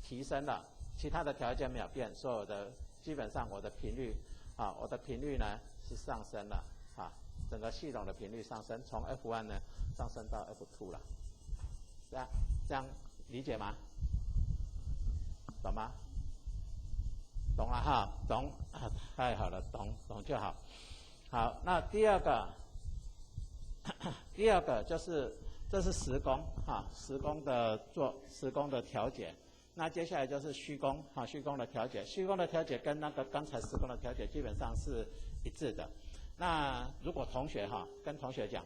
提升了，其他的条件没有变，所以基本上我的频率呢是上升了整个系统的频率上升，从 F1 呢上升到 F2 了，这样理解吗？懂吗？懂了懂太好了，懂就好。好，那第二个就是这是时工时工的调节。那接下来就是虚工虚工的调节，虚工的调节跟那个刚才时工的调节基本上是一致的。那如果同学跟同学讲，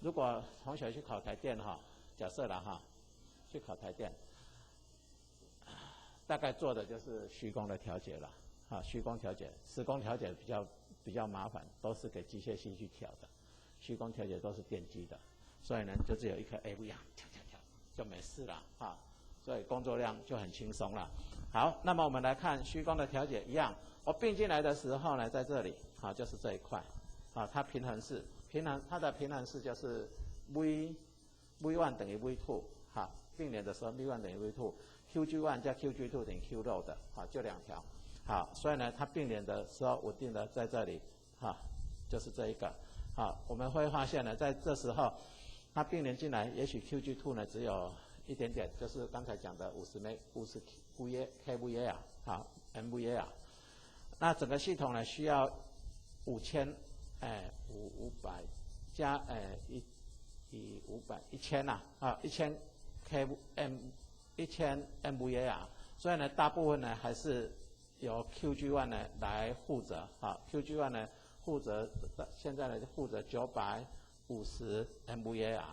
如果同学去考台电假设了去考台电，大概做的就是虚工的调节了虚工调节，时工调节比较麻烦，都是给机械系去调的，虚工调节都是电机的，所以呢就只有一颗 A 不一样跳就没事了所以工作量就很轻松了。好，那么我们来看虚工的调节一样，我并进来的时候呢，在这里就是这一块它平衡式，它的平衡式就是 V1 等于 V2 并联的时候 V1 等于 V2，QG1 加 QG2 等于 Q load 就2条。好，所以呢它并联的时候稳定的在这里就是这一个我们会发现呢，在这时候它并联进来，也许 QG2 呢只有一点点，就是刚才讲的50 kVA MVA 那整个系统呢需要500加1000 1000 MVA 所以呢，大部分呢还是由 QG1 呢来负责，QG1 呢负责现在呢负责950 MVAR，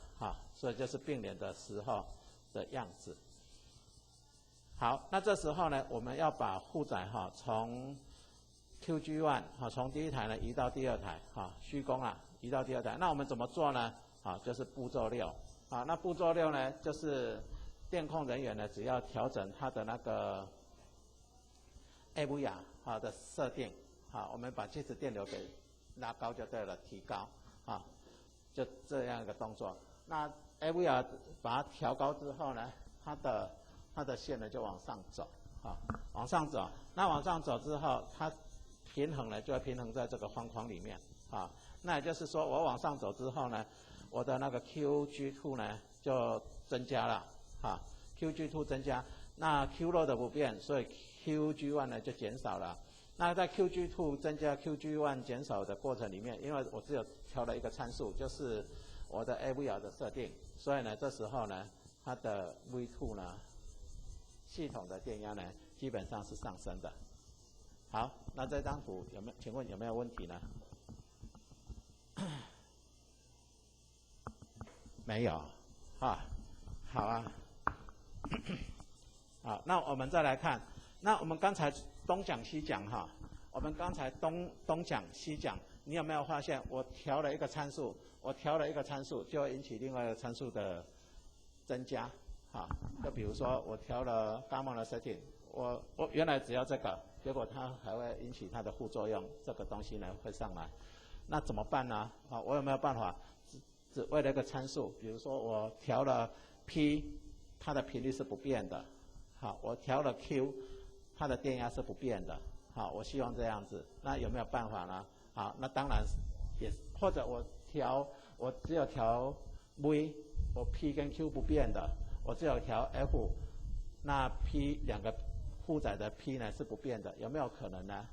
所以就是并联的时候的样子。好，那这时候呢，我们要把负载从 QG1 从第一台呢移到第二台虚功移到第二台。那我们怎么做呢？就是步骤6。那步骤6呢，就是电控人员呢只要调整它的那个 AVR 的设定，我们把介质电流给拉高就对了，提高就这样一个动作。那 AVR 把它调高之后呢，它的线呢就往上走，往上走。那往上走之后，它平衡呢就会平衡在这个方框里面，那也就是说，我往上走之后呢，我的那个 QG2 呢就增加了，QG2 增加，那 Q load 不变，所以 QG1 呢就减少了。那在 QG2 增加 QG1 减少的过程里面，因为我只有调了一个参数，就是我的 AVR 的设定，所以呢，这时候呢，它的 V2 呢，系统的电压呢，基本上是上升的。好，那这张图请问有没有问题呢？没有，好啊。好，那我们再来看，那我们刚才东讲西讲我们刚才东讲西讲，你有没有发现我调了一个参数，就会引起另外一个参数的增加，就比如说我调了 gamma 的 setting， 我原来只要这个，结果它还会引起它的副作用，这个东西呢会上来，那怎么办呢？我有没有办法只为了一个参数，比如说我调了 P， 它的频率是不变的，我调了 Q， 它的电压是不变的，我希望这样子，那有没有办法呢？那当然也，或者我只有调 V， 我 P 跟 Q 不变的，我只有调 F， 那 P 两个负载的 P 呢是不变的，有没有可能呢？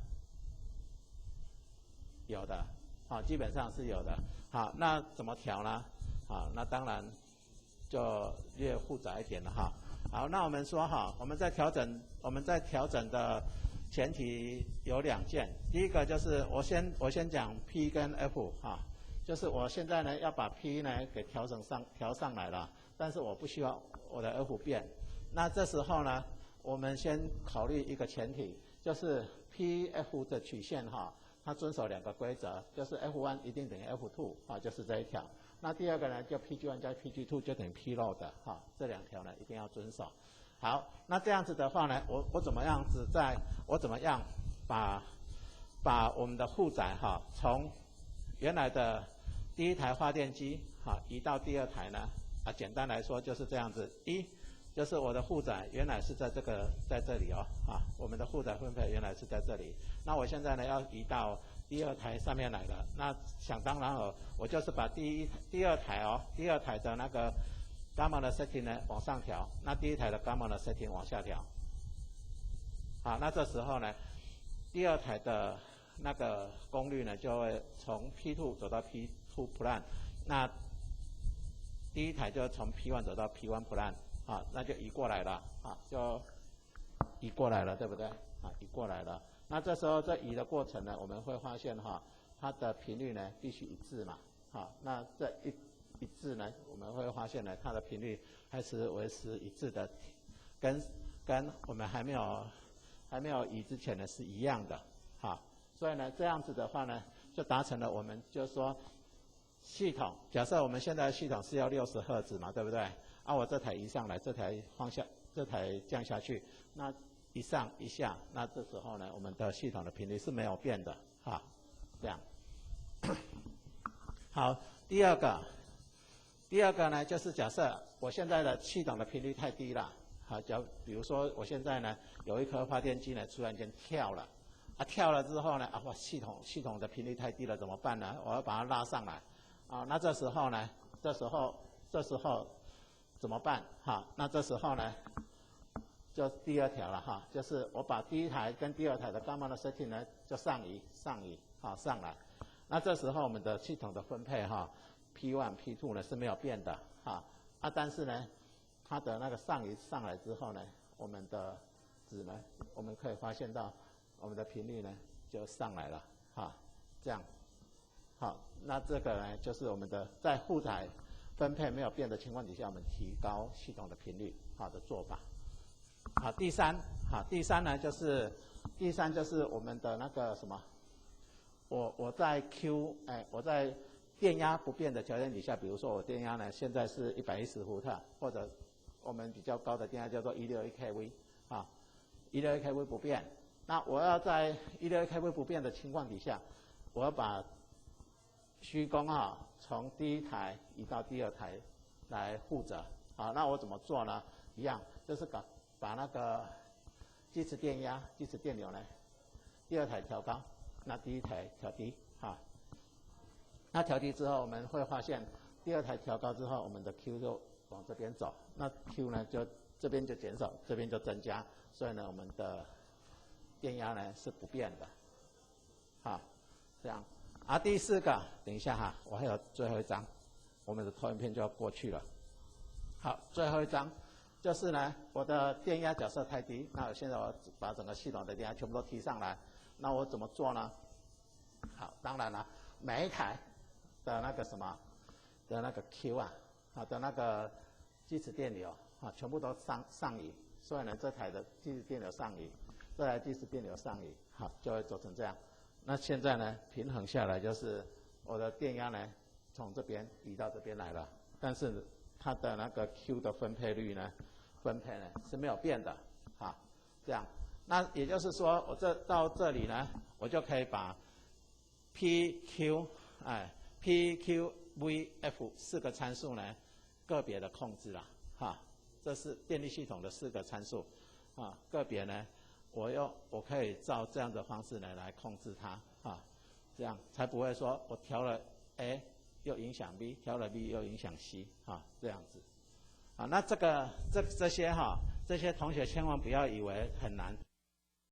有的，基本上是有的。好，那怎么调呢？那当然就越复杂一点了好，那我们说我们在调整的前提有2件，第一个就是我先讲 P 跟 F 就是我现在呢要把 P 呢给调上来了，但是我不希望我的 F 变。那这时候呢，我们先考虑一个前提，就是 PF 的曲线它遵守2个规则，就是 F1 一定等于 F2 就是这一条。那第二个呢，就 PG1 加 PG2 就等于 P load 这2条呢一定要遵守。好，那这样子的话呢，我怎么样把我们的负载从原来的第一台发电机移到第二台呢？简单来说就是这样子，就是我的负载原来是在这里我们的负载分配原来是在这里，那我现在呢要移到第二台上面来了，那想当然我就是把第二台的那个 gamma 的 setting 呢往上调，那第一台的 gamma 的 setting 往下调。好，那这时候呢，第二台的那个功率呢就会从 P2 走到 P2 plan， 那第一台就从 P1 走到 P1 plan。那就移过来了，就移过来了，对不对？移过来了。那这时候这移的过程呢，我们会发现它的频率呢必须一致嘛，那这一致呢，我们会发现呢，它的频率还是维持一致的，跟我们还没有移之前呢是一样的，所以呢这样子的话呢，就达成了我们就是说系统，假设我们现在的系统是要60赫兹嘛，对不对？我这台移上来，这台降下去，那一上一下，那这时候呢，我们的系统的频率是没有变的，这样。好，第二个呢，就是假设我现在的系统的频率太低了，比如说我现在呢有一颗发电机呢突然间跳了，跳了之后呢，系统的频率太低了，怎么办呢？我要把它拉上来，那这时候怎么办？那这时候呢，就第二条了就是我把第一台跟第二台的 gamma 的 setting 呢就上移上来。那这时候我们的系统的分配P1 P2 呢是没有变的但是呢，它的那个上移上来之后呢，我们的值呢，我们可以发现到我们的频率呢就上来了，哈，这样，好，那这个呢就是我们的在负载分配没有变的情况底下，我们提高系统的频率，好的做法。好，第三呢就是我们的那个什么，我在我在电压不变的条件底下，比如说我电压呢现在是110伏特，或者我们比较高的电压叫做161 kV 啊，161 kV 不变。那我要在161 kV 不变的情况底下，我要把虚功从第一台移到第二台来负责。好，那我怎么做呢？一样，就是把那个基础电压、基础电流呢，第二台调高，那第一台调低，那调低之后，我们会发现第二台调高之后，我们的 Q 就往这边走，那 Q 呢就这边就减少，这边就增加，所以呢，我们的电压呢是不变的，这样。第四个，等一下我还有最后一张，我们的投影片就要过去了。好，最后一张就是呢，我的电压假设太低，那现在我把整个系统的电压全部都提上来，那我怎么做呢？好，当然了，每一台的那个什么的那个 Q 的那个基础电流全部都上移，所以呢，这台的基础电流上移，这台基础电流上移，好，就会做成这样。那现在呢，平衡下来就是我的电压呢从这边移到这边来了，但是它的那个 Q 的分配率呢，是没有变的，这样。那也就是说，我到这里呢，我就可以把 PQ、V、F 4个参数呢个别的控制了，这是电力系统的4个参数，个别呢。我可以照这样的方式呢来控制它，这样才不会说我调了 A 又影响 B， 调了 B 又影响 C， 这样子。那这些同学千万不要以为很难。